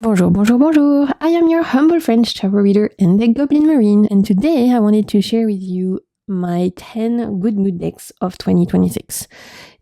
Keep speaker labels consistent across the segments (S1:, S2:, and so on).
S1: Bonjour, bonjour, bonjour! I am your humble French tarot reader and the Goblin Marine, and today I wanted to share with you my 10 good mood decks of 2026.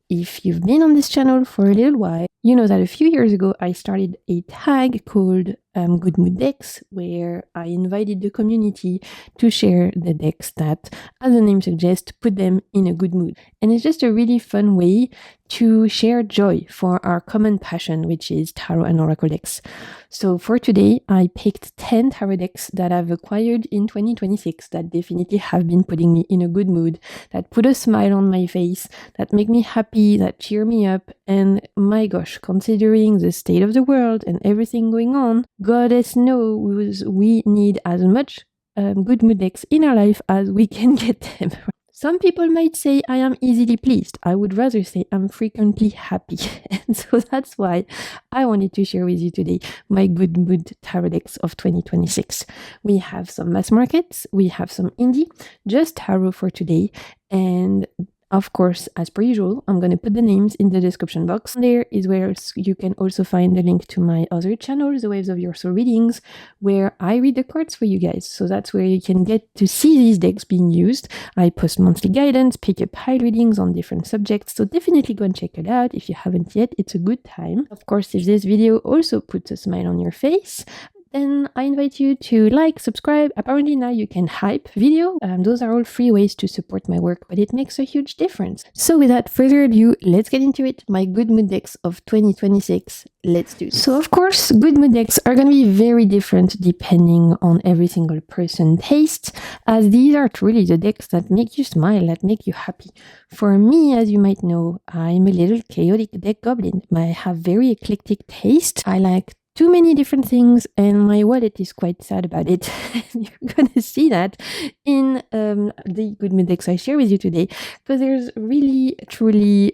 S1: If you've been on this channel for a little while, you know that a few years ago I started a tag called Good Mood Decks, where I invited the community to share the decks that, as the name suggests, put them in a good mood. And it's just a really fun way to share joy for our common passion, which is tarot and oracle decks. So for today, I picked 10 tarot decks that I've acquired in 2026 that definitely have been putting me in a good mood, that put a smile on my face, that make me happy, that cheer me up. And my gosh, considering the state of the world and everything going on, goddess knows we need as much good mood decks in our life as we can get them. Some people might say I am easily pleased. I would rather say I'm frequently happy. And so that's why I wanted to share with you today my good mood tarot decks of 2026. We have some mass markets, we have some indie, just tarot for today, and of course, as per usual, I'm going to put the names in the description box. There is where you can also find the link to my other channel, The Waves of Your Soul Readings, where I read the cards for you guys. So that's where you can get to see these decks being used. I post monthly guidance, pick up pile readings on different subjects. So definitely go and check it out. If you haven't yet, it's a good time. Of course, if this video also puts a smile on your face, then I invite you to like, subscribe. Apparently now you can hype video. Those are all free ways to support my work, but it makes a huge difference. So without further ado, let's get into it. My good mood decks of 2026. Let's do this. So of course, good mood decks are going to be very different depending on every single person's taste, as these are truly the decks that make you smile, that make you happy. For me, as you might know, I'm a little chaotic deck goblin. I have very eclectic taste. I like too many different things, and my wallet is quite sad about it. You're gonna see that in the good mood decks I share with you today, because there's really, truly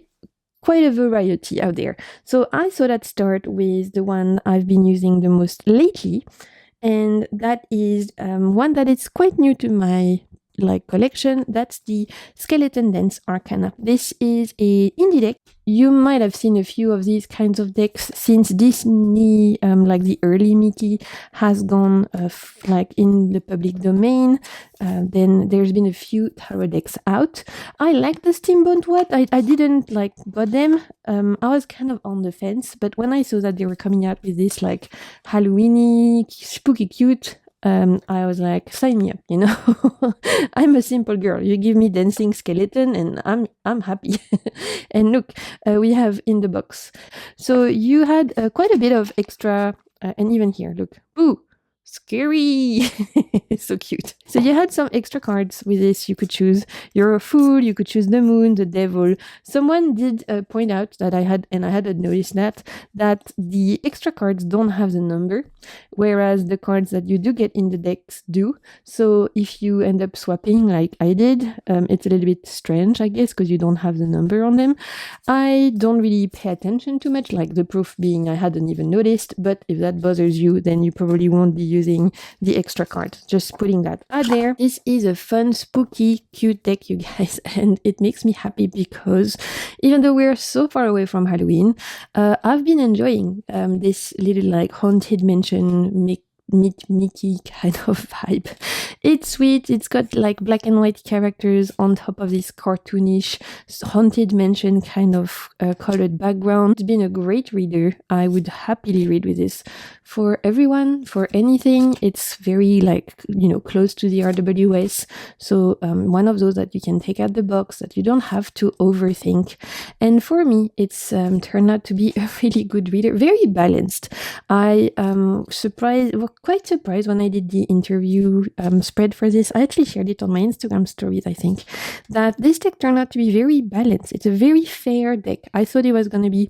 S1: quite a variety out there. So I thought I'd start with the one I've been using the most lately, and that is one that is quite new to my collection. That's the Skeleton Dance Arcana. This is a indie deck. You might have seen a few of these kinds of decks since Disney, like the early Mickey, has gone in the public domain. Then there's been a few tarot decks out. I like the steampunk one. I didn't got them. I was kind of on the fence, but when I saw that they were coming out with this Halloweeny, spooky cute, I was like, sign me up, you know. I'm a simple girl. You give me dancing skeleton and I'm happy. And look, we have in the box. So you had quite a bit of extra, and even here, look, ooh, scary. So cute. So you had some extra cards with this. You could choose your fool, you could choose the moon, the devil. Someone did point out that I hadn't noticed that the extra cards don't have the number, whereas the cards that you do get in the decks do. So if you end up swapping like I did, it's a little bit strange, I guess, because you don't have the number on them. I don't really pay attention too much, like the proof being I hadn't even noticed, but if that bothers you, then you probably won't be using the extra card. Just putting that out there. This is a fun, spooky, cute deck, you guys, and it makes me happy because even though we're so far away from Halloween, I've been enjoying this little haunted mansion Mickey kind of vibe. It's sweet. It's got black and white characters on top of this cartoonish haunted mansion kind of colored background. It's been a great reader. I would happily read with this for everyone, for anything. It's very close to the RWS. So one of those that you can take out the box, that you don't have to overthink. And for me, it's turned out to be a really good reader, very balanced. I quite surprised when I did the interview spread for this. I actually shared it on my Instagram stories, I think, that this deck turned out to be very balanced. It's a very fair deck. I thought it was going to be,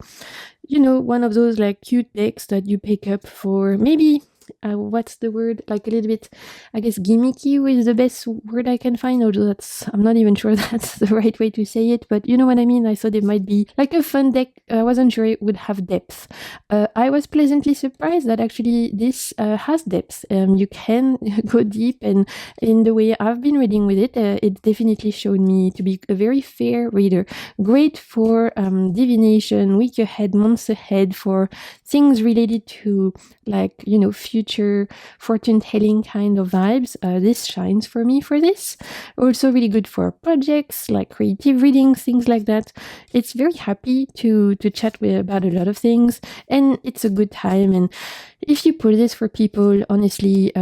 S1: one of those cute decks that you pick up for maybe what's the word? Like a little bit, I guess, gimmicky is the best word I can find, although I'm not even sure that's the right way to say it, but you know what I mean? I thought it might be like a fun deck. I wasn't sure it would have depth. I was pleasantly surprised that actually this has depth. You can go deep, and in the way I've been reading with it, it definitely showed me to be a very fair reader. Great for divination, week ahead, months ahead, for things related to, like, you know, future fortune telling kind of vibes. This shines for me for this. Also really good for projects like creative readings, things like that. It's very happy to chat about a lot of things, and it's a good time. And if you pull this for people, honestly,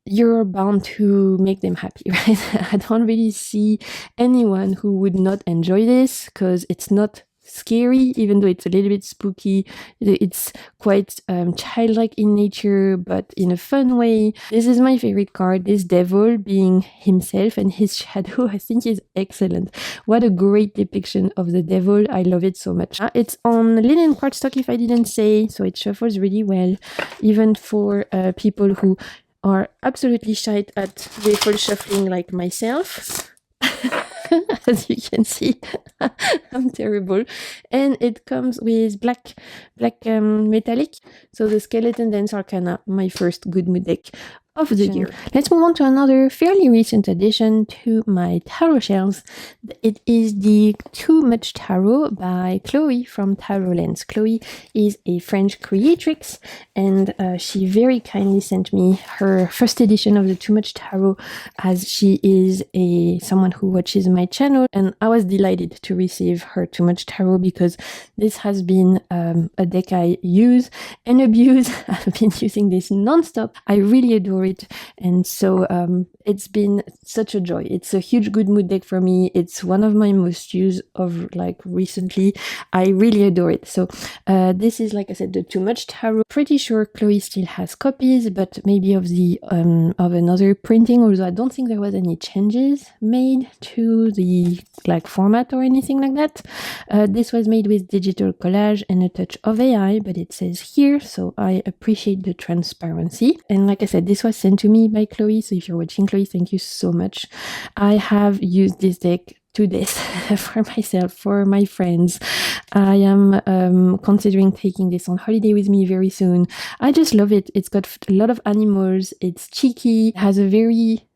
S1: you're bound to make them happy, right? I don't really see anyone who would not enjoy this, because it's not scary, even though it's a little bit spooky. It's quite childlike in nature, but in a fun way. This is my favorite card. This devil being himself and his shadow, I think, is excellent. What a great depiction of the devil. I love it so much. It's on linen cardstock, if I didn't say, so it shuffles really well, even for people who are absolutely shy at playful shuffling like myself. As you can see, I'm terrible. And it comes with black metallic. So the Skeleton Dance Arcana, my first Good Mood deck of the year. Let's move on to another fairly recent addition to my tarot shelves. It is the Too Much Tarot by Chloe from Tarot Lens. Chloe is a French creatrix, and she very kindly sent me her first edition of the Too Much Tarot, as she is someone who watches my channel, and I was delighted to receive her Too Much Tarot, because this has been a deck I use and abuse. I've been using this non-stop. I really adore it, and so it's been such a joy. It's a huge Good Mood deck for me. It's one of my most used of, like, recently. I really adore it. So this is, like I said, the Too Much Tarot. Pretty sure Chloe still has copies, but maybe of the of another printing, although I don't think there was any changes made to the, like, format or anything like that. This was made with digital collage and a touch of AI, but it says here, so I appreciate the transparency. And like I said, this was sent to me by Chloe, so if you're watching, Chloe, thank you so much. I have used this deck to this for myself, for my friends. I am considering taking this on holiday with me very soon. I just love it. It's got a lot of animals. It's cheeky. It has a very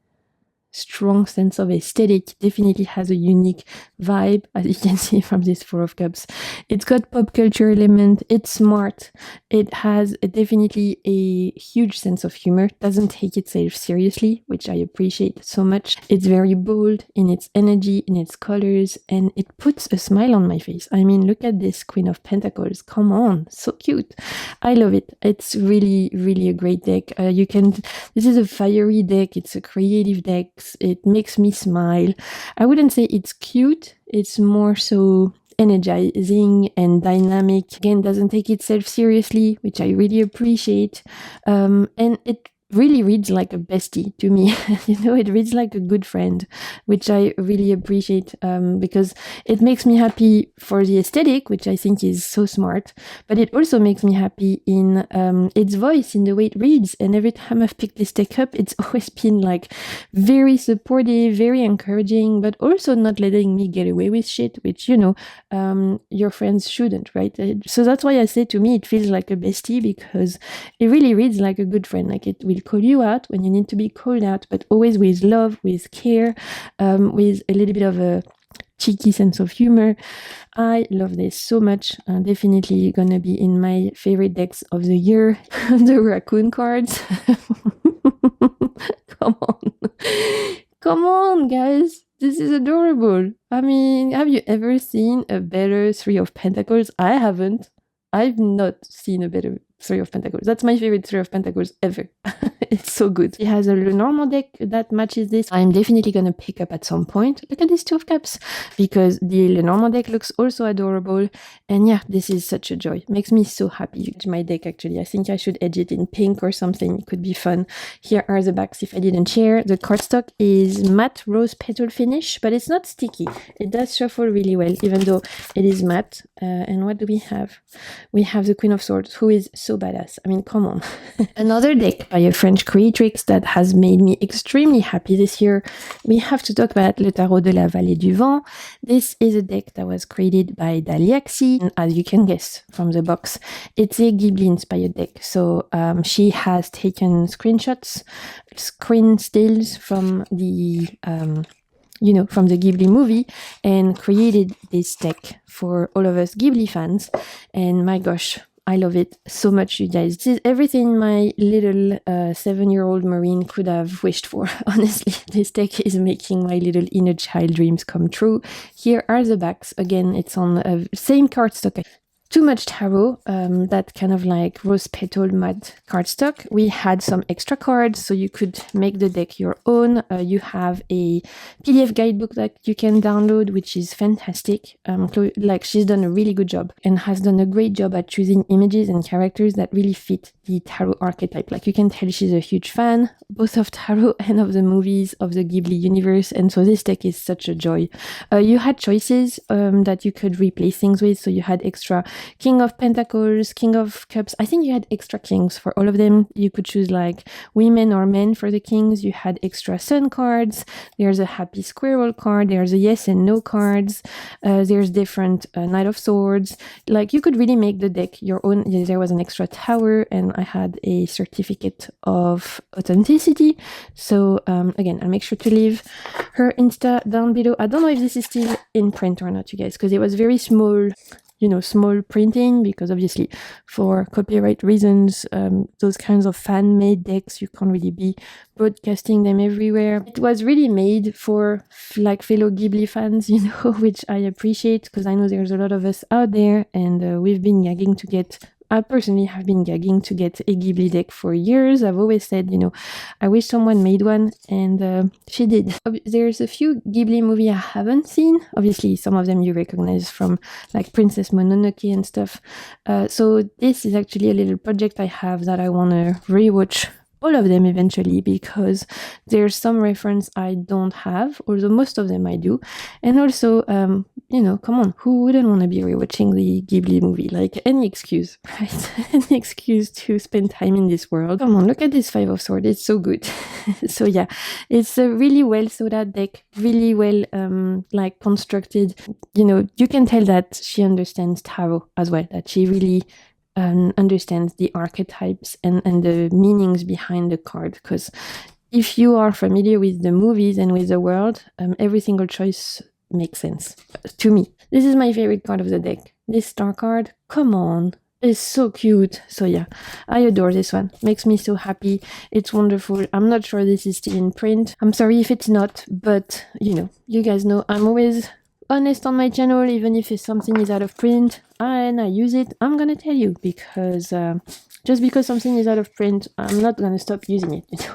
S1: strong sense of aesthetic. Definitely has a unique vibe, as you can see from this Four of Cups. It's got pop culture element. It's smart. It has definitely a huge sense of humor. Doesn't take itself seriously, which I appreciate so much. It's very bold in its energy, in its colors, and it puts a smile on my face. I mean, look at this Queen of Pentacles. Come on, so cute. I love it. It's really, really a great deck. This is a fiery deck. It's a creative deck. It makes me smile. I wouldn't say it's cute. It's more so energizing and dynamic. Again, doesn't take itself seriously, which I really appreciate. And it really reads like a bestie to me. You know, it reads like a good friend, which I really appreciate, because it makes me happy for the aesthetic, which I think is so smart, but it also makes me happy in its voice, in the way it reads. And every time I've picked this deck up, it's always been, like, very supportive, very encouraging, but also not letting me get away with shit, which, you know, your friends shouldn't, right? So that's why I say, to me, it feels like a bestie, because it really reads like a good friend. Like, it will call you out when you need to be called out, but always with love, with care, with a little bit of a cheeky sense of humor. I love this so much. Definitely gonna be in my favorite decks of the year. The raccoon cards. Come on. Come on, guys. This is adorable. I mean, have you ever seen a better Three of Pentacles? I haven't. I've not seen a better Three of Pentacles. That's my favorite Three of Pentacles ever. It's so good. It has a normal deck that matches this. I'm definitely gonna pick up at some point. Look at this Two of Cups, because the normal deck looks also adorable. And yeah, this is such a joy. Makes me so happy. My deck, actually, I think I should edge it in pink or something. It could be fun. Here are the backs if I didn't share. The cardstock is matte rose petal finish, but it's not sticky. It does shuffle really well, even though it is matte. And what do we have? We have the Queen of Swords, who is so badass. I mean, come on. Another deck by a French creatrix that has made me extremely happy this year. We have to talk about Le Tarot de la Vallée du Vent. This is a deck that was created by Daliaxi, and as you can guess from the box, it's a Ghibli inspired deck. So she has taken screenshots, screen stills from the from the Ghibli movie and created this deck for all of us Ghibli fans. And my gosh, I love it so much, you guys. This is everything my little 7-year-old Marine could have wished for. Honestly, this deck is making my little inner child dreams come true. Here are the backs. Again, it's on the same cardstock. Too Much Tarot, that kind of like rose petal matte cardstock. We had some extra cards, so you could make the deck your own. You have a PDF guidebook that you can download, which is fantastic. Like, she's done a really good job and has done a great job at choosing images and characters that really fit the tarot archetype. Like, you can tell she's a huge fan, both of tarot and of the movies of the Ghibli universe, and so this deck is such a joy. You had choices that you could replace things with, so you had extra King of Pentacles, King of Cups. I think you had extra kings for all of them. You could choose like women or men for the kings. You had extra sun cards. There's a happy squirrel card. There's a yes and no cards. There's different Knight of Swords. Like, you could really make the deck your own. There was an extra tower, and I had a certificate of authenticity. So again, I'll make sure to leave her Insta down below. I don't know if this is still in print or not, you guys, because it was very small, small printing, because obviously for copyright reasons, those kinds of fan-made decks, you can't really be broadcasting them everywhere. It was really made for like fellow Ghibli fans, which I appreciate, because I know there's a lot of us out there, and we've been gagging to get I personally have been gagging to get a Ghibli deck for years. I've always said, I wish someone made one, and she did. There's a few Ghibli movies I haven't seen. Obviously, some of them you recognize from like Princess Mononoke and stuff. So this is actually a little project I have that I want to rewatch all of them eventually, because there's some reference I don't have, although most of them I do. And also, come on, who wouldn't want to be rewatching the Ghibli movie? Like, any excuse, right? Any excuse to spend time in this world. Come on, look at this Five of Swords. It's so good. So yeah, it's a really well thought out deck, really well constructed. You can tell that she understands tarot as well, that she really understands the archetypes and the meanings behind the card. Because if you are familiar with the movies and with the world, every single choice makes sense to me. This is my favorite card of the deck. This star card, come on, is so cute. So yeah, I adore this one. Makes me so happy. It's wonderful. I'm not sure this is still in print. I'm sorry if it's not, but you guys know I'm always honest on my channel. Even if something is out of print and I use it, I'm gonna tell you, because just because something is out of print, I'm not gonna stop using it.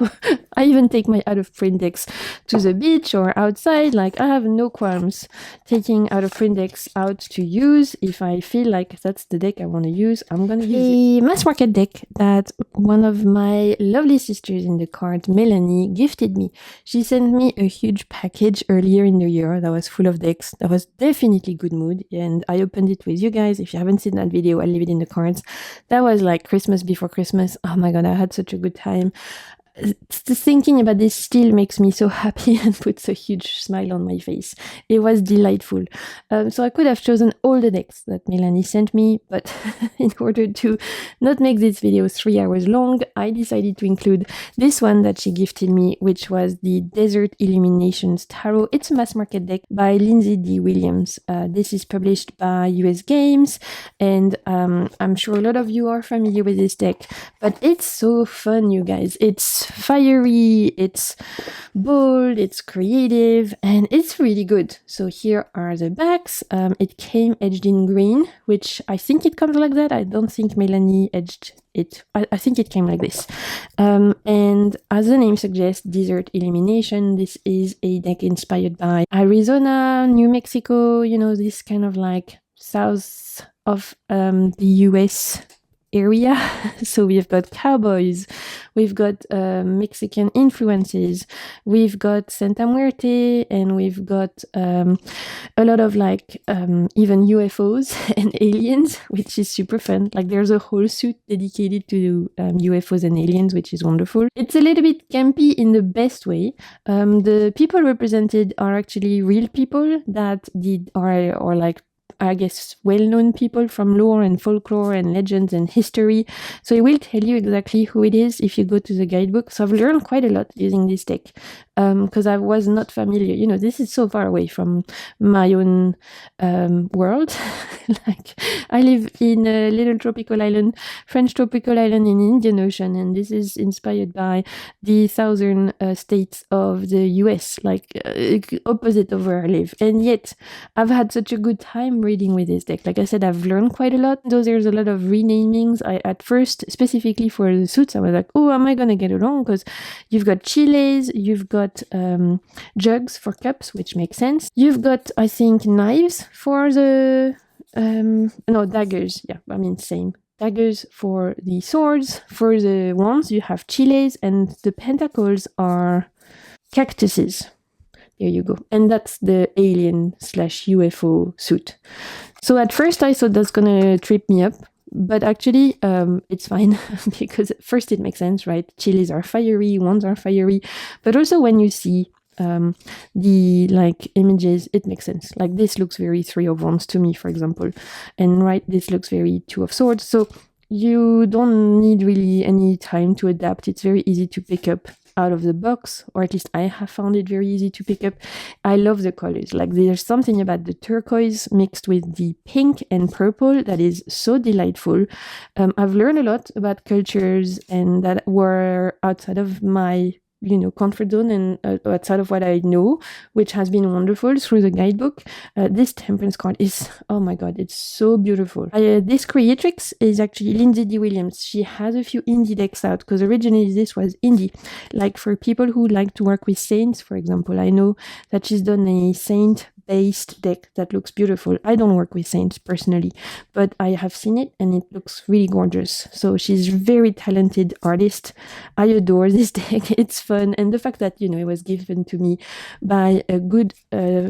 S1: I even take my out of print decks to the beach or outside. Like, I have no qualms taking out of print decks out to use. If I feel like that's the deck I want to use, I'm gonna use it. A mass market deck that one of my lovely sisters in the card, Melanie, gifted me. She sent me a huge package earlier in the year that was full of decks. That was definitely Good Mood, and I opened it with you guys. If you haven't seen that video, I'll leave it in the cards. That was like Christmas before Christmas. Oh my god, I had such a good time. Just thinking about this still makes me so happy and puts a huge smile on my face. It was delightful. So I could have chosen all the decks that Melanie sent me, but in order to not make this video 3 hours long, I decided to include this one that she gifted me, which was the Desert Illuminations Tarot. It's a mass market deck by Lindsay D. Williams. This is published by US Games, and I'm sure a lot of you are familiar with this deck, but it's so fun, you guys. It's fiery, it's bold, it's creative, and it's really good. So here are the backs. It came edged in green, which I think it comes like that. I don't think Melanie edged I think it came like this. And as the name suggests, Desert Elimination, this is a deck inspired by Arizona, New Mexico, you know, this kind of like south of the US area. So we've got cowboys, we've got Mexican influences, we've got Santa Muerte, and we've got a lot of like even UFOs and aliens, which is super fun. Like there's a whole suit dedicated to UFOs and aliens, which is wonderful. It's a little bit campy in the best way. The people represented are actually real people that are like, I guess, well-known people from lore and folklore and legends and history. So it will tell you exactly who it is if you go to the guidebook. So I've learned quite a lot using this deck because I was not familiar. You know, this is so far away from my own world. Like I live in a little tropical island, French tropical island in the Indian Ocean, and this is inspired by the southern states of the US, like opposite of where I live. And yet I've had such a good time reading with this deck. Like I said, I've learned quite a lot. Though there's a lot of renamings. At first, specifically for the suits, I was like, oh, am I gonna get along? Because you've got chiles, you've got jugs for cups, which makes sense. You've got, I think, knives for the no, daggers. Yeah, I mean, same. Daggers for the swords. For the wands, you have chiles, and the pentacles are cactuses. There you go. And that's the alien / UFO suit. So at first I thought that's gonna trip me up, but actually it's fine because at first it makes sense, right? Chiles are fiery, wands are fiery, but also when you see the like images, it makes sense. Like this looks very 3 of Wands to me, for example, and right, this looks very 2 of Swords. So you don't need really any time to adapt. It's very easy to pick up out of the box, or at least I have found it very easy to pick up. I love the colors. Like there's something about the turquoise mixed with the pink and purple that is so delightful. I've learned a lot about cultures and that were outside of my comfort zone and outside of what I know, which has been wonderful through the guidebook. This Temperance card is, oh my god, it's so beautiful. This creatrix is actually Lindsay D. Williams. She has a few indie decks out because originally this was indie. Like for people who like to work with saints, for example, I know that she's done a saint based deck that looks beautiful. I don't work with saints personally, but I have seen it and it looks really gorgeous. So she's a very talented artist. I adore this deck. It's fun, and the fact that it was given to me by a good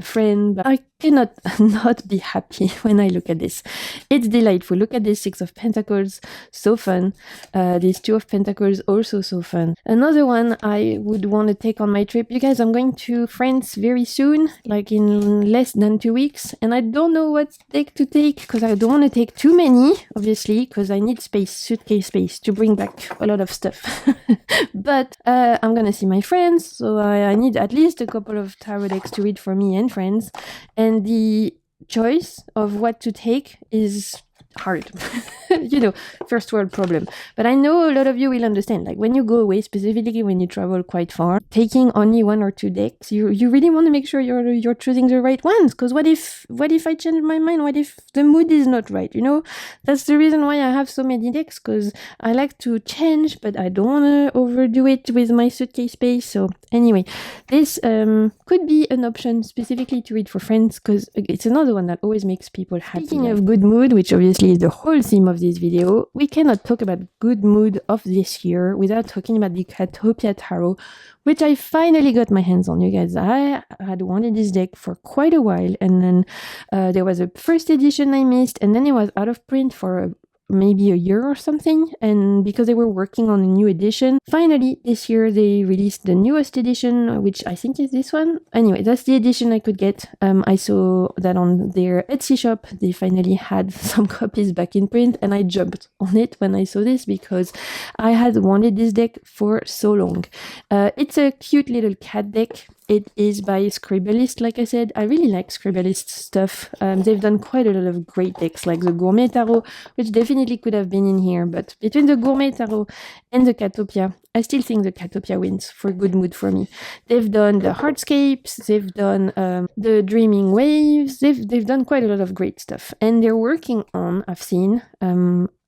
S1: friend, I cannot not be happy when I look at this. It's delightful. Look at this 6 of Pentacles, so fun. This 2 of Pentacles, also so fun. Another one I would want to take on my trip. You guys, I'm going to France very soon, like in less than 2 weeks, and I don't know what deck to take because I don't want to take too many, obviously, because I need space, suitcase space, to bring back a lot of stuff. But I'm gonna see my friends, so I need at least a couple of tarot decks to read for me and friends, and the choice of what to take is hard. First world problem. But I know a lot of you will understand. Like when you go away, specifically when you travel quite far, taking only 1 or 2 decks, you really want to make sure you're choosing the right ones. Because what if I change my mind? What if the mood is not right? That's the reason why I have so many decks, because I like to change, but I don't want to overdo it with my suitcase space. So anyway, this could be an option specifically to read for friends, because it's another one that always makes people happy. Speaking of good mood, which obviously is the whole theme of this video, we cannot talk about good mood of this year without talking about the Catopia Tarot, which I finally got my hands on. You guys, I had wanted this deck for quite a while, and then there was a first edition I missed, and then it was out of print for maybe a year or something, and because they were working on a new edition, finally this year they released the newest edition, which I think is this one. Anyway, that's the edition I could get. I saw that on their Etsy shop they finally had some copies back in print, and I jumped on it when I saw this because I had wanted this deck for so long. It's a cute little cat deck. It is by Scribblist, like I said. I really like Scribblist stuff. They've done quite a lot of great decks, like the Gourmet Tarot, which definitely could have been in here. But between the Gourmet Tarot and the Catopia, I still think the Catopia wins for good mood for me. They've done the Hardscapes, they've done the Dreaming Waves, they've done quite a lot of great stuff. And they're working on, I've seen,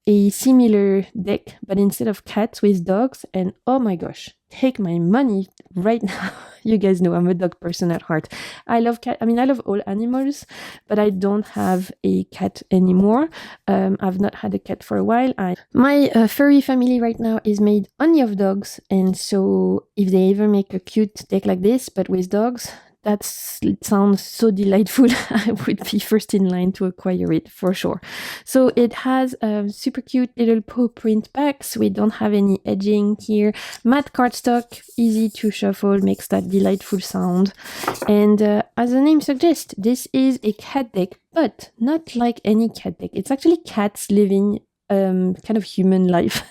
S1: a similar deck, but instead of cats with dogs. And oh my gosh, take my money right now. You guys know I'm a dog person at heart. I love cat. I mean, I love all animals, but I don't have a cat anymore. I've not had a cat for a while. My furry family right now is made only of dogs, and so if they ever make a cute deck like this, but with dogs, it sounds so delightful. I would be first in line to acquire it for sure. So it has super cute little paw print backs. We don't have any edging here. Matte cardstock, easy to shuffle, makes that delightful sound. And as the name suggests, this is a cat deck, but not like any cat deck. It's actually cats living kind of human life.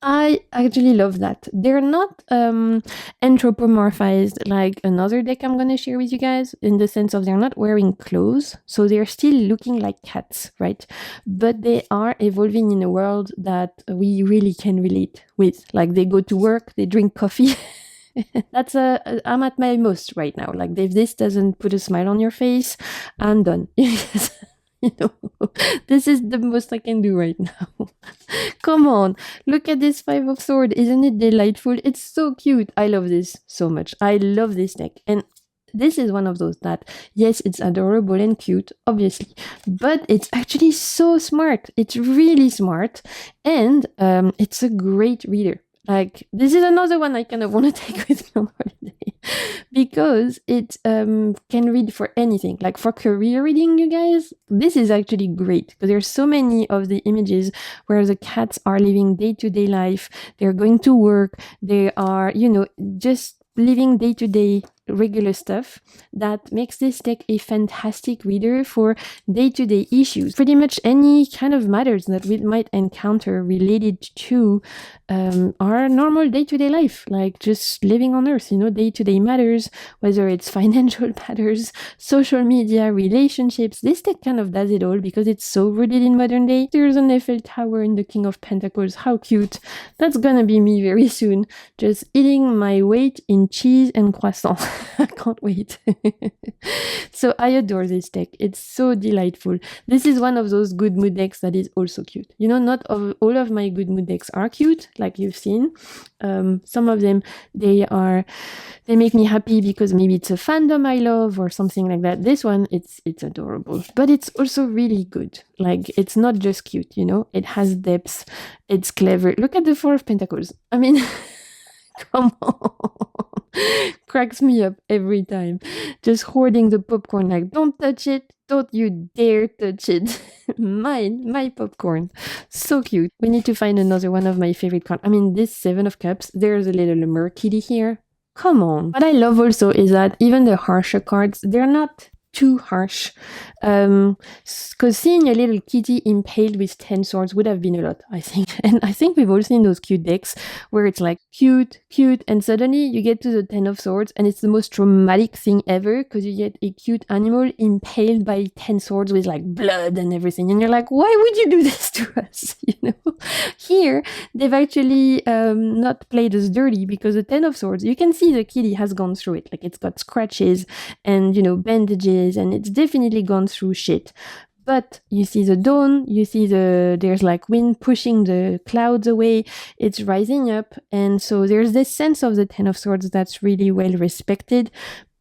S1: I actually love that. They're not anthropomorphized like another deck I'm going to share with you guys, in the sense of they're not wearing clothes, so they're still looking like cats, right? But they are evolving in a world that we really can relate with. Like, they go to work, they drink coffee. That's I'm at my most right now. Like, if this doesn't put a smile on your face, I'm done. You know, this is the most I can do right now. Come on, look at this 5 of Swords. Isn't it delightful? It's so cute. I love this so much. I love this deck. And this is one of those that, yes, it's adorable and cute, obviously, but it's actually so smart. It's really smart. And it's a great reader. Like, this is another one I kind of want to take with me on holiday, because it can read for anything. Like, for career reading, you guys, this is actually great, because there's so many of the images where the cats are living day-to-day life. They're going to work. They are, you know, just living day-to-day regular stuff. That makes this deck a fantastic reader for day-to-day issues. Pretty much any kind of matters that we might encounter related to our normal day-to-day life, like just living on Earth, you know, day-to-day matters, whether it's financial matters, social media, relationships. This deck kind of does it all because it's so rooted in modern day. There's an Eiffel Tower in the King of Pentacles. How cute. That's gonna be me very soon, just eating my weight in cheese and croissant. I can't wait. So I adore this deck. It's so delightful. This is one of those good mood decks that is also cute. You know, not all of my good mood decks are cute, like you've seen. Some of them, they make me happy because maybe it's a fandom I love or something like that. This one, it's adorable, but it's also really good. Like, it's not just cute, you know, it has depth, it's clever. Look at the 4 of Pentacles. I mean, come on. Cracks me up every time. Just hoarding the popcorn, like, don't touch it, don't you dare touch it. My popcorn. So cute. We need to find another one of my favorite cards. I mean, this 7 of Cups, there's a little mer kitty here. Come on. What I love also is that even the harsher cards, they're not too harsh, because seeing a little kitty impaled with 10 swords would have been a lot, I think. And I think we've all seen those cute decks where it's like cute, and suddenly you get to the 10 of swords and it's the most traumatic thing ever, because you get a cute animal impaled by 10 swords with like blood and everything, and you're like, why would you do this to us? You know, here they've actually not played us dirty, because the 10 of swords, you can see the kitty has gone through it. Like, it's got scratches and, you know, bandages, and it's definitely gone through shit. But you see the dawn, you see there's like wind pushing the clouds away, it's rising up, and so there's this sense of the 10 of swords that's really well respected,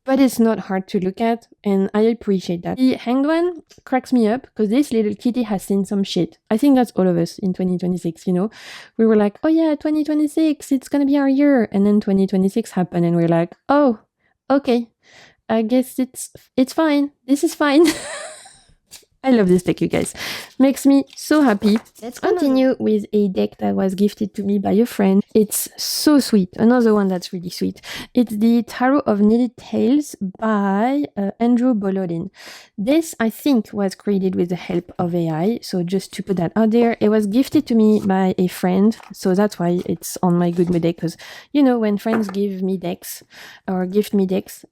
S1: but it's not hard to look at, and I appreciate that. The Hanged One cracks me up, because this little kitty has seen some shit. I think that's all of us in 2026, you know? We were like, oh yeah, 2026, it's gonna be our year, and then 2026 happened, and we're like, oh, okay, I guess it's fine. This is fine. I love this deck, you guys. Makes me so happy. Let's continue with a deck that was gifted to me by a friend. It's so sweet. Another one that's really sweet. It's the Tarot of Knitted Tales by Andrew Bolodin. This, I think, was created with the help of AI. So just to put that out there, it was gifted to me by a friend. So that's why it's on my Good Mood deck. Because, you know, when friends give me decks or gift me decks,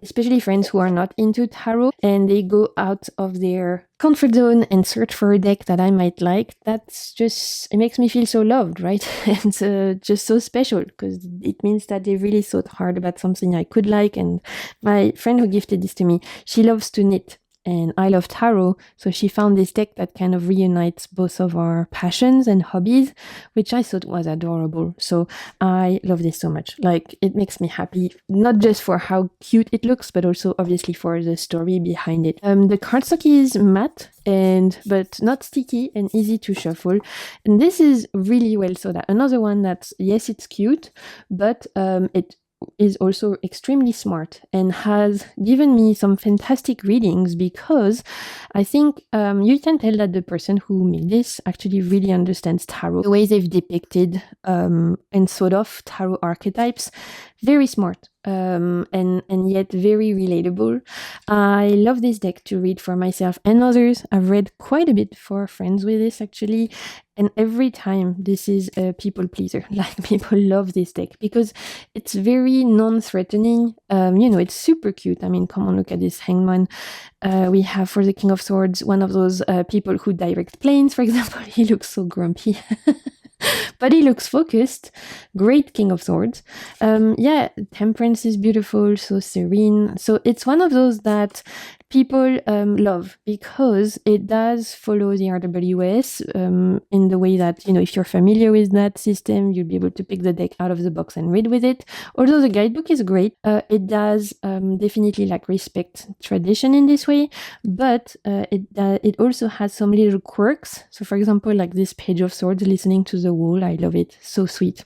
S1: especially friends who are not into tarot, and they go out of their comfort zone and search for a deck that I might like, that's just, it makes me feel so loved, right? And just so special, because it means that they really thought hard about something I could like. And my friend who gifted this to me, she loves to knit. and I love tarot. So she found this deck that kind of reunites both of our passions and hobbies, which I thought was adorable. So I love this so much. Like, it makes me happy, not just for how cute it looks, but also obviously for the story behind it. The cardstock is matte but not sticky and easy to shuffle. And this is really well thought out. Another one that's, yes, it's cute, but it is also extremely smart and has given me some fantastic readings, because I think you can tell that the person who made this actually really understands tarot, the way they've depicted and sort of tarot archetypes. Very smart and yet very relatable. I love this deck to read for myself and others. I've read quite a bit for friends with this actually, and every time this is a people pleaser. Like, people love this deck because it's very non-threatening. It's super cute. I mean, come on, look at this hangman. We have for the King of Swords one of those people who direct planes, for example. He looks so grumpy. But he looks focused. Great King of Swords. Temperance is beautiful, so serene. So it's one of those that people love because it does follow the RWS in the way that, if you're familiar with that system, you'll be able to pick the deck out of the box and read with it. Although the guidebook is great, it does definitely respect tradition in this way, but it also has some little quirks. So for example, like this Page of Swords, listening to the wall, I love it. So sweet.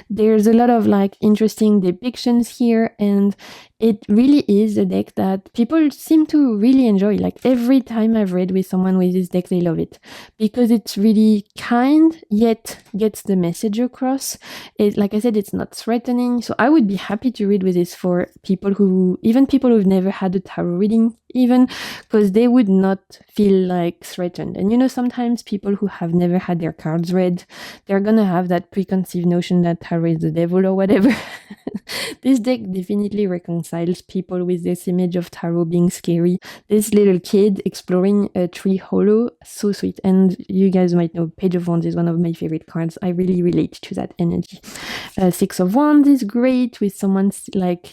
S1: There's a lot of interesting depictions here, and it really is a deck that people seem to really enjoy. Like, every time I've read with someone with this deck, they love it because it's really kind, yet gets the message across. Like I said, it's not threatening. So I would be happy to read with this for people who've never had a tarot reading, even, because they would not feel threatened. And sometimes people who have never had their cards read, they're gonna have that preconceived notion that tarot is the devil or whatever. This deck definitely reconciles people with this image of tarot being scary. This little kid exploring a tree hollow, so sweet. And you guys might know Page of Wands is one of my favorite cards. I really relate to that energy. Six of Wands is great, with someone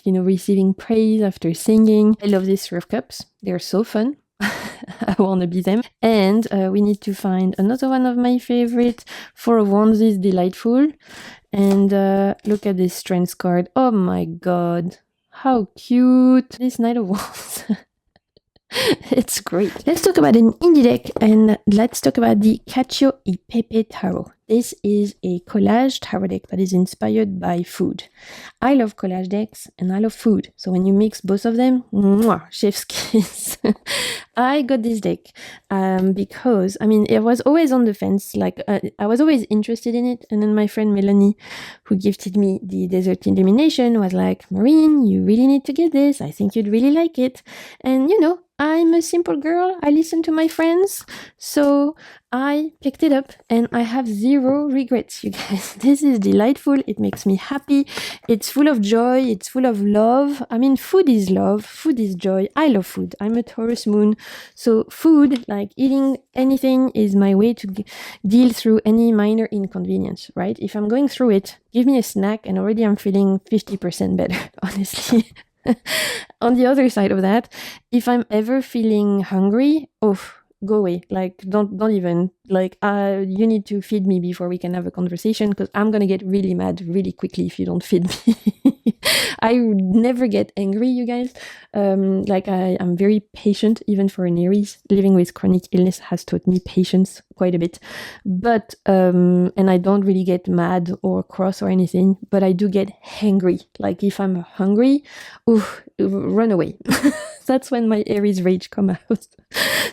S1: receiving praise after singing. I love these Three of Cups. They're so fun. I want to be them. And we need to find another one of my favorite. Four of Wands is delightful. And look at this Strength card. Oh my god. How cute. This Knight of Wands. It's great. Let's talk about an indie deck, and let's talk about the Cacio e Pepe Tarot. This is a collage tarot deck that is inspired by food. I love collage decks and I love food. So when you mix both of them, mwah, chef's kiss. I got this deck because, it was always on the fence. I was always interested in it. And then my friend Melanie, who gifted me the Desert Illumination, was like, Maureen, you really need to get this. I think you'd really like it. And, I'm a simple girl. I listen to my friends. So I picked it up and I have zero regrets, you guys. This is delightful. It makes me happy. It's full of joy. It's full of love. Food is love. Food is joy. I love food. I'm a Taurus moon. So food, like eating anything, is my way to deal through any minor inconvenience, right? If I'm going through it, give me a snack and already I'm feeling 50% better, honestly. On the other side of that, if I'm ever feeling hungry, go away. Don't even, you need to feed me before we can have a conversation, because I'm gonna get really mad really quickly if you don't feed me. I never get angry, you guys. I'm very patient, even for an Aries. Living with chronic illness has taught me patience quite a bit. But, and I don't really get mad or cross or anything, but I do get hangry. If I'm hungry, run away. That's when my Aries rage come out.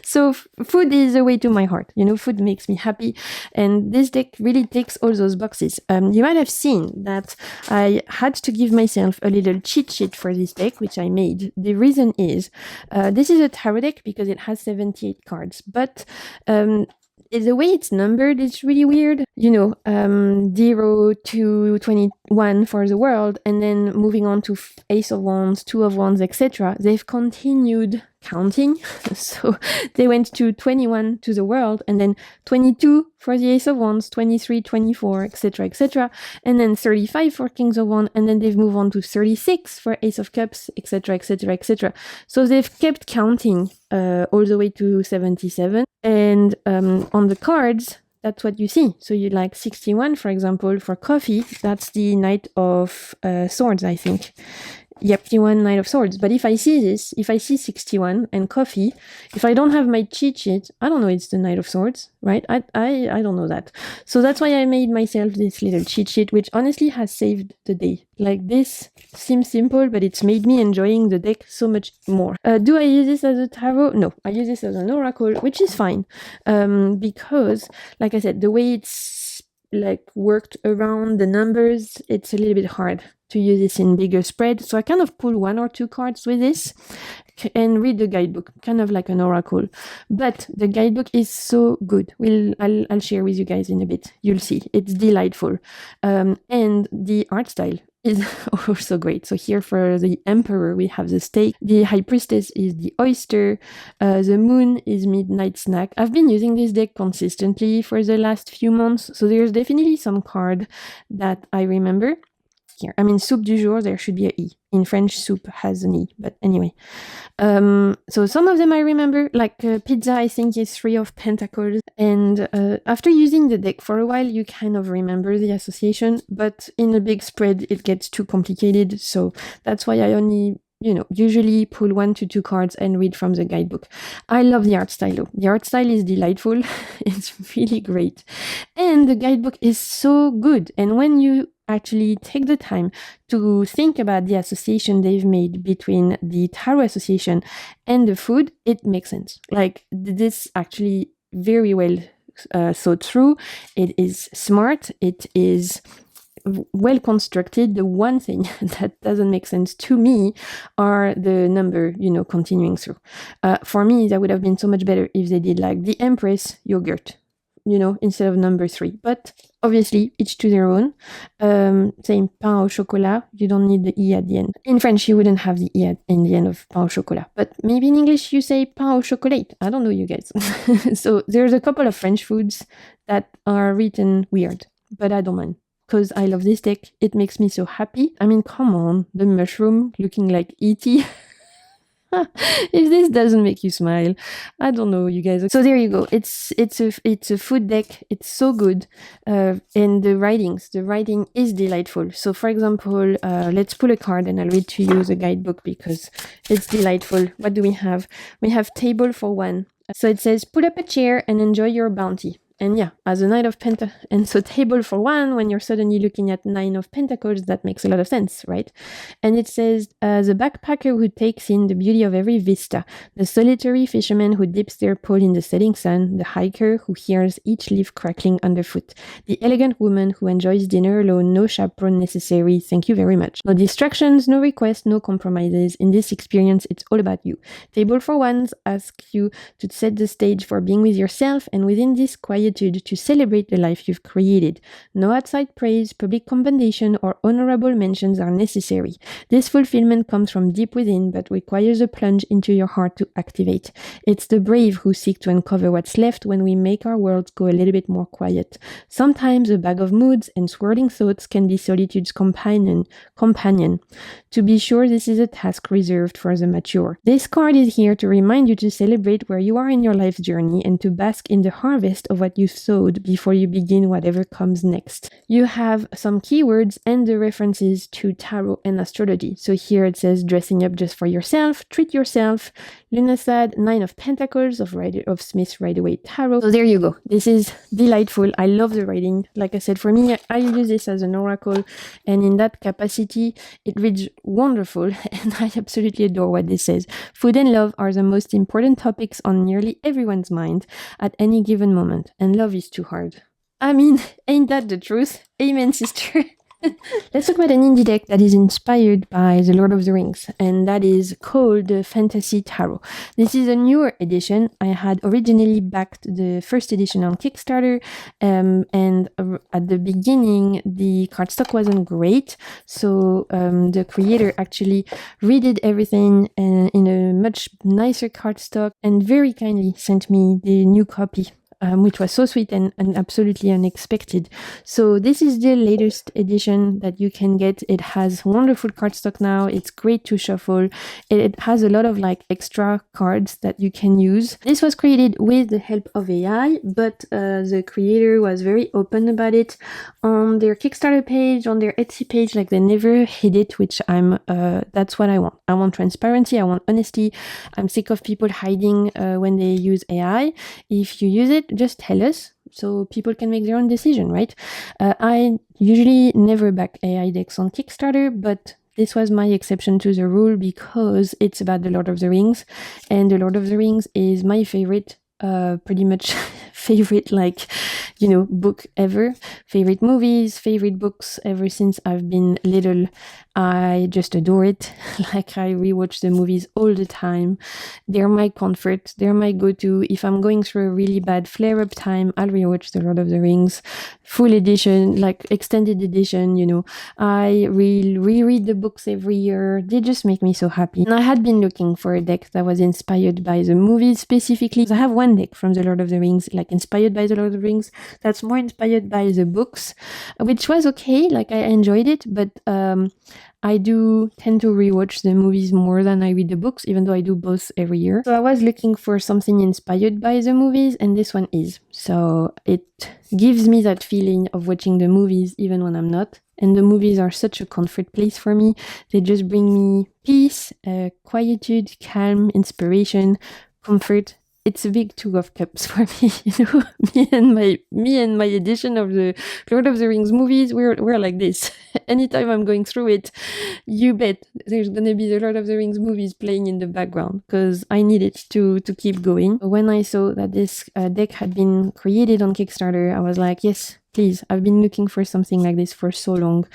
S1: So food is a way to my heart. Food makes me happy. And this deck really ticks all those boxes. You might have seen that I had to give myself a little cheat sheet for this deck, which I made. The reason is, this is a tarot deck because it has 78 cards. But the way it's numbered is really weird. 0 to 21 for the world, and then moving on to Ace of Wands, Two of Wands, etc. They've continued counting. So they went to 21 to the world, and then 22 for the Ace of Wands, 23, 24, etc., etc., and then 35 for Kings of Wands, and then they've moved on to 36 for Ace of Cups, etc., etc., etc. So they've kept counting all the way to 77, and on the cards, that's what you see. So you like 61, for example, for coffee. That's the Knight of Swords, I think. Yep, 61 Knight of Swords. But if I see this, if I see 61 and coffee, if I don't have my cheat sheet, I don't know it's the Knight of Swords, right? I don't know that. So that's why I made myself this little cheat sheet, which honestly has saved the day. Like, this seems simple, but it's made me enjoying the deck so much more. Do I use this as a tarot? No, I use this as an oracle, which is fine. Because, like I said, the way it's like worked around the numbers, it's a little bit hard to use this in bigger spread. So I kind of pull 1 or 2 cards with this and read the guidebook, kind of like an oracle. But the guidebook is so good. I'll share with you guys in a bit. You'll see. It's delightful. And the art style is also great. So here for the Emperor, we have the steak. The High Priestess is the oyster. The Moon is Midnight Snack. I've been using this deck consistently for the last few months, so there's definitely some card that I remember. Here, I mean, soup du jour, there should be a E. In French, soup has an E, but anyway. So some of them I remember, like pizza, I think is 3 of Pentacles. And after using the deck for a while, you kind of remember the association, but in a big spread, it gets too complicated. So that's why I only, usually pull 1 to 2 cards and read from the guidebook. I love the art style though. The art style is delightful. It's really great. And the guidebook is so good. And when you actually take the time to think about the association they've made between the tarot association and the food, it makes sense. Like, this actually very well thought through. It is smart. It is well constructed. The one thing that doesn't make sense to me are the number, continuing through. For me, that would have been so much better if they did like the Empress yogurt, instead of number 3. But obviously, each to their own. Same pain au chocolat, you don't need the E at the end. In French, you wouldn't have the E in the end of pain au chocolat. But maybe in English, you say pain au chocolat. I don't know, you guys. So there's a couple of French foods that are written weird, but I don't mind, because I love this deck. It makes me so happy. I mean, come on, the mushroom looking like E.T. If this doesn't make you smile, I don't know, you guys. So there you go. It's a food deck. It's so good. And the writing is delightful. So for example, let's pull a card and I'll read to you the guidebook because it's delightful. What do we have? We have table for 1. So it says, pull up a chair and enjoy your bounty. And yeah, as a Knight of Pentacles, and so table for 1, when you're suddenly looking at 9 of Pentacles, that makes a lot of sense, right? And it says, the backpacker who takes in the beauty of every vista, the solitary fisherman who dips their pole in the setting sun, the hiker who hears each leaf crackling underfoot, the elegant woman who enjoys dinner alone, no chaperone necessary, thank you very much. No distractions, no requests, no compromises. In this experience, it's all about you. Table for 1 asks you to set the stage for being with yourself, and within this quiet to celebrate the life you've created. No outside praise, public commendation, or honorable mentions are necessary. This fulfillment comes from deep within, but requires a plunge into your heart to activate. It's the brave who seek to uncover what's left when we make our worlds go a little bit more quiet. Sometimes a bag of moods and swirling thoughts can be solitude's companion. To be sure, this is a task reserved for the mature. This card is here to remind you to celebrate where you are in your life's journey and to bask in the harvest of what you sowed before you begin whatever comes next. You have some keywords and the references to tarot and astrology. So here it says dressing up just for yourself, treat yourself, Lunasad, 9 of Pentacles of Smith's Rider-Waite Tarot. So there you go. This is delightful. I love the writing. Like I said, for me, I use this as an oracle, and in that capacity, it reads wonderful, and I absolutely adore what this says. Food and love are the most important topics on nearly everyone's mind at any given moment, and love is too hard. I mean, ain't that the truth? Amen, sister. Let's talk about an indie deck that is inspired by The Lord of the Rings, and that is called the Fantasy Tarot. This is a newer edition. I had originally backed the first edition on Kickstarter, and at the beginning, the cardstock wasn't great, so the creator actually redid everything in a much nicer cardstock and very kindly sent me the new copy. Which was so sweet and absolutely unexpected. So this is the latest edition that you can get. It has wonderful cardstock now. It's great to shuffle. It has a lot of like extra cards that you can use. This was created with the help of AI, but the creator was very open about it. On their Kickstarter page, on their Etsy page, like they never hid it, which that's what I want. I want transparency. I want honesty. I'm sick of people hiding when they use AI. If you use it, just tell us so people can make their own decision, right? I usually never back AI decks on Kickstarter, but this was my exception to the rule because it's about The Lord of the Rings, and The Lord of the Rings is my favorite, pretty much favorite, like, book ever. Favorite movies, favorite books ever since I've been little. I just adore it. Like, I rewatch the movies all the time. They're my comfort. They're my go-to. If I'm going through a really bad flare-up time, I'll rewatch The Lord of the Rings. Full edition, like extended edition, I reread the books every year. They just make me so happy. And I had been looking for a deck that was inspired by the movies specifically. I have one deck from The Lord of the Rings, like inspired by The Lord of the Rings, that's more inspired by the books, which was okay. Like, I enjoyed it, but I do tend to rewatch the movies more than I read the books, even though I do both every year. So I was looking for something inspired by the movies, and this one is. So it gives me that feeling of watching the movies even when I'm not. And the movies are such a comfort place for me. They just bring me peace, quietude, calm, inspiration, comfort. It's a big Two of Cups for me, me and my edition of the Lord of the Rings movies, we're like this. Anytime I'm going through it, you bet there's gonna be the Lord of the Rings movies playing in the background because I need it to keep going. When I saw that this deck had been created on Kickstarter, I was like, yes, please. I've been looking for something like this for so long,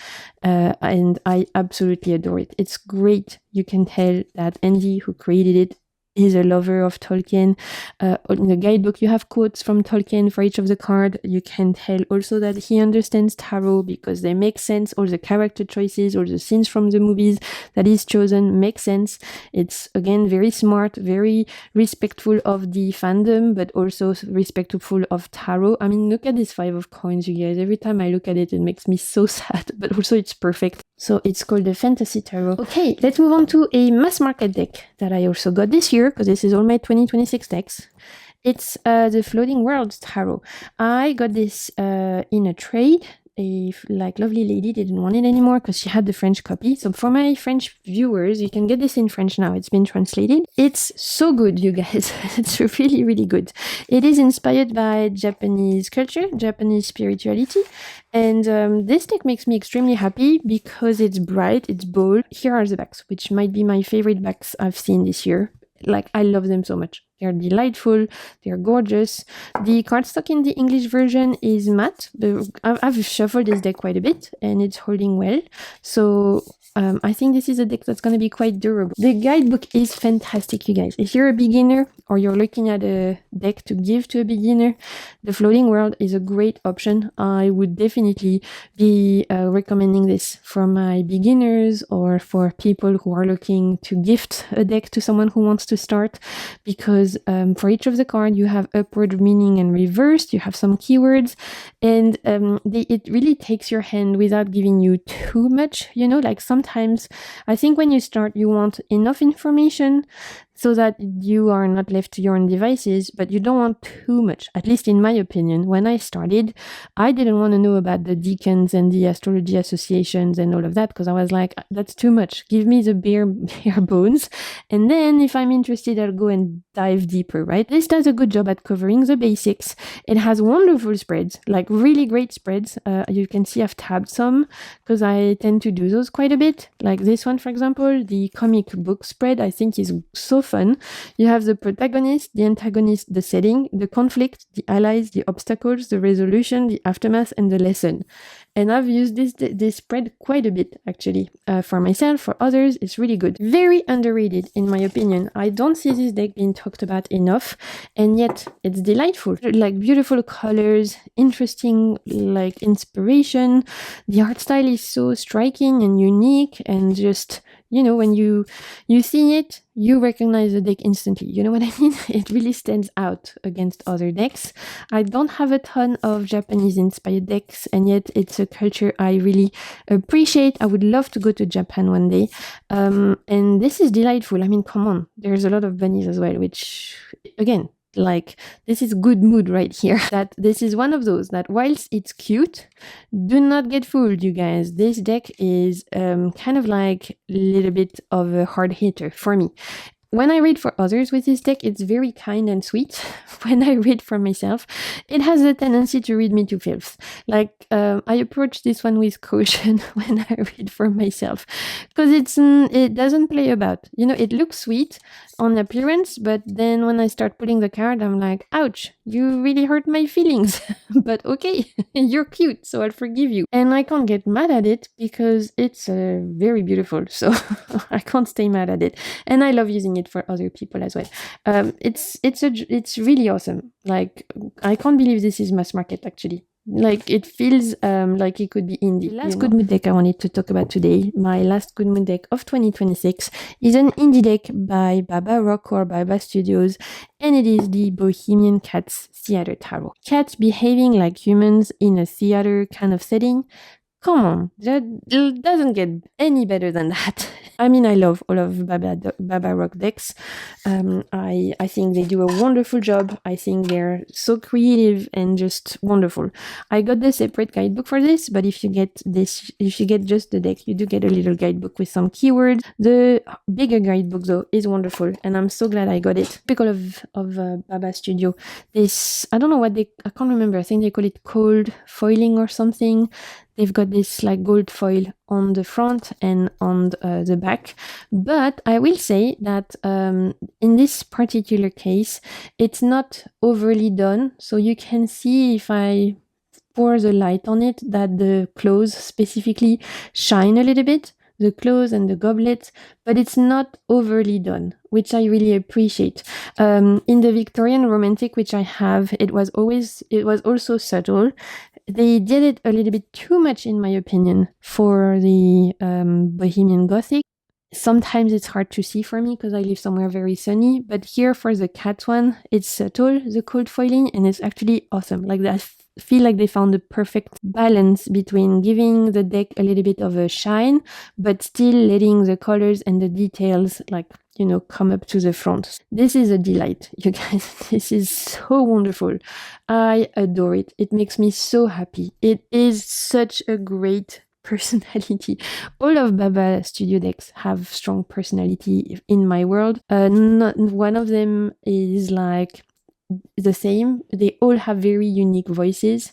S1: and I absolutely adore it. It's great. You can tell that Andy, who created it, is a lover of Tolkien. In the guidebook, you have quotes from Tolkien for each of the cards. You can tell also that he understands tarot because they make sense. All the character choices, all the scenes from the movies that he's chosen make sense. It's, again, very smart, very respectful of the fandom, but also respectful of tarot. I mean, look at this 5 of coins, you guys. Every time I look at it, it makes me so sad, but also it's perfect. So it's called the Fantasy Tarot. Okay, let's move on to a mass market deck that I also got this year, because this is all my 2026 decks. It's the Floating Worlds Tarot. I got this in a trade. A lovely lady didn't want it anymore because she had the French copy. So for my French viewers, you can get this in French now. It's been translated. It's so good, you guys. It's really, really good. It is inspired by Japanese culture, Japanese spirituality. And this deck makes me extremely happy because it's bright, it's bold. Here are the backs, which might be my favorite backs I've seen this year. Like, I love them so much. They're delightful. They're gorgeous. The cardstock in the English version is matte. I've shuffled this deck quite a bit and it's holding well. So I think this is a deck that's going to be quite durable. The guidebook is fantastic, you guys. If you're a beginner or you're looking at a deck to give to a beginner, the Floating World is a great option. I would definitely be recommending this for my beginners or for people who are looking to gift a deck to someone who wants to start, because for each of the cards you have upward meaning and reversed, you have some keywords, and it really takes your hand without giving you too much, like sometimes I think when you start you want enough information so that you are not left to your own devices, but you don't want too much. At least in my opinion, when I started, I didn't want to know about the deacons and the astrology associations and all of that, because I was like, that's too much. Give me the bare bones. And then if I'm interested, I'll go and dive deeper, right? This does a good job at covering the basics. It has wonderful spreads, like really great spreads. You can see I've tabbed some because I tend to do those quite a bit. Like this one, for example, the comic book spread, I think is so fun. You have the protagonist, the antagonist, the setting, the conflict, the allies, the obstacles, the resolution, the aftermath, and the lesson. And I've used this spread quite a bit, actually. For myself, for others, it's really good. Very underrated, in my opinion. I don't see this deck being talked about enough, and yet it's delightful. Like, beautiful colors, interesting, like, inspiration. The art style is so striking and unique, and just, you know, when you see it, you recognize the deck instantly. You know what I mean? It really stands out against other decks. I don't have a ton of Japanese-inspired decks, and yet it's a culture I really appreciate. I would love to go to Japan one day. And this is delightful. I mean, come on. There's a lot of bunnies as well, which, again, like, this is good mood right here. That this is one of those that, whilst it's cute, do not get fooled, you guys. This deck is kind of like a little bit of a hard hitter for me. When I read for others with this deck, it's very kind and sweet. When I read for myself, it has a tendency to read me to filth. Like, I approach this one with caution when I read for myself, because it doesn't play about. You know, it looks sweet on appearance, but then when I start pulling the card, I'm like, ouch, you really hurt my feelings. But okay, you're cute, so I'll forgive you. And I can't get mad at it because it's very beautiful, so I can't stay mad at it. And I love using it for other people as well. It's really awesome. Like, I can't believe this is mass market, actually. Like, it feels like it could be indie. The last good mood deck I wanted to talk about today, my last good mood deck of 2026, is an indie deck by Baba Rock or Baba Studios, and it is the Bohemian Cats Theater Tarot. Cats behaving like humans in a theater kind of setting. Come on, that doesn't get any better than that. I mean, I love all of Baba Rock decks. I think they do a wonderful job. I think they're so creative and just wonderful. I got the separate guidebook for this, but if you get just the deck, you do get a little guidebook with some keywords. The bigger guidebook, though, is wonderful, and I'm so glad I got it. Typical of Baba Studio. This, I don't know what I can't remember. I think they call it cold foiling or something. They've got this like gold foil on the front and on the back. But I will say that in this particular case, it's not overly done. So you can see, if I pour the light on it, that the claws specifically shine a little bit. The claws and the goblet, but it's not overly done, which I really appreciate. In the Victorian Romantic, which I have, it was also subtle. They did it a little bit too much, in my opinion, for the Bohemian Gothic. Sometimes it's hard to see for me because I live somewhere very sunny, but here for the cat one, it's subtle, the cold foiling, and it's actually awesome. Like, I feel like they found the perfect balance between giving the deck a little bit of a shine, but still letting the colors and the details, like, you know, come up to the front. This is a delight, you guys. This is so wonderful. I adore it. It makes me so happy. It is such a great personality. All of Baba Studio decks have strong personality in my world. Not one of them is like the same. They all have very unique voices,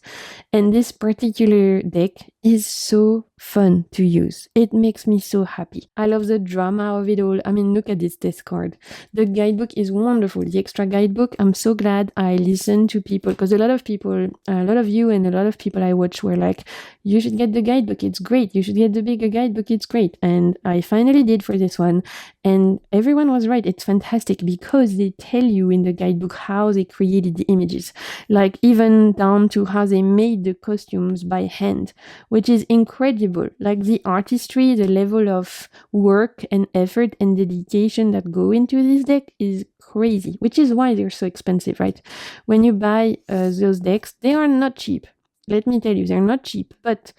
S1: and this particular deck is so fun to use. It makes me so happy. I love the drama of it all. I mean, look at this test card. The guidebook is wonderful. The extra guidebook, I'm so glad I listened to people, because a lot of you and a lot of people I watch were like, you should get the guidebook, it's great. You should get the bigger guidebook, it's great. And I finally did for this one, and everyone was right. It's fantastic because they tell you in the guidebook how they created the images, like even down to how they made the costumes by hand, which is incredible. Like, the artistry, the level of work and effort and dedication that go into this deck is crazy, which is why they're so expensive, right? When you buy those decks, they are not cheap. Let me tell you, they're not cheap. But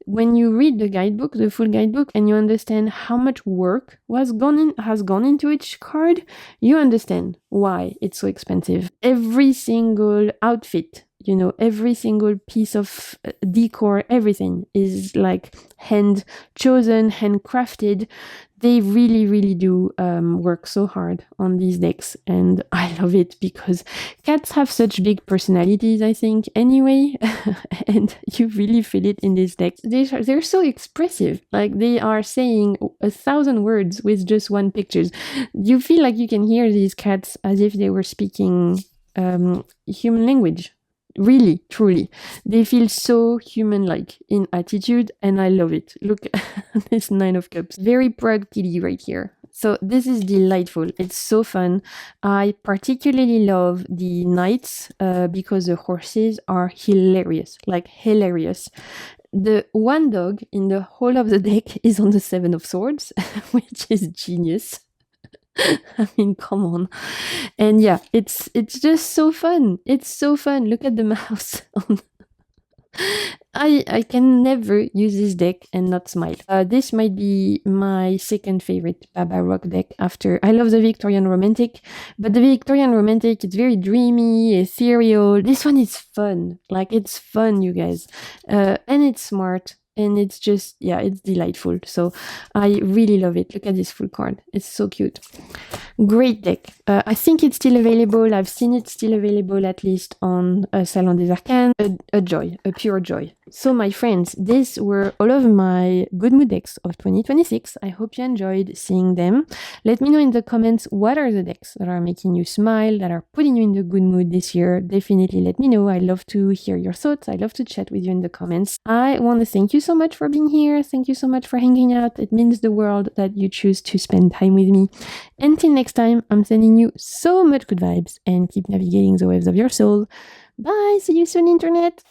S1: when you read the guidebook, the full guidebook, and you understand how much work has gone into each card, you understand why it's so expensive. Every single outfit, you know, every single piece of decor, everything is like hand chosen, handcrafted. They really, really do work so hard on these decks, and I love it because cats have such big personalities, I think, anyway, and you really feel it in these decks. They're so expressive. Like, they are saying 1,000 words with just one picture. You feel like you can hear these cats as if they were speaking human language. Really, truly. They feel so human-like in attitude, and I love it. Look at this Nine of Cups. Very proud kitty right here. So this is delightful. It's so fun. I particularly love the knights because the horses are hilarious, like hilarious. The one dog in the whole of the deck is on the Seven of Swords, which is genius. I mean, come on. And yeah, it's just so fun. It's so fun. Look at the mouse. I can never use this deck and not smile. This might be my second favorite Baba Rock deck after. I love the Victorian Romantic, but the Victorian Romantic, it's very dreamy, ethereal. This one is fun. Like, it's fun, you guys. And it's smart. And it's just, yeah, it's delightful. So I really love it. Look at this full card. It's so cute. Great deck. I think it's still available. I've seen it still available, at least on Salon des Arcanes. A joy, a pure joy. So my friends, these were all of my good mood decks of 2026. I hope you enjoyed seeing them. Let me know in the comments what are the decks that are making you smile, that are putting you in the good mood this year. Definitely let me know. I love to hear your thoughts. I love to chat with you in the comments. I want to thank you so much for being here. Thank you so much for hanging out. It means the world that you choose to spend time with me. Until next time, I'm sending you so much good vibes and keep navigating the waves of your soul. Bye! See you soon, Internet!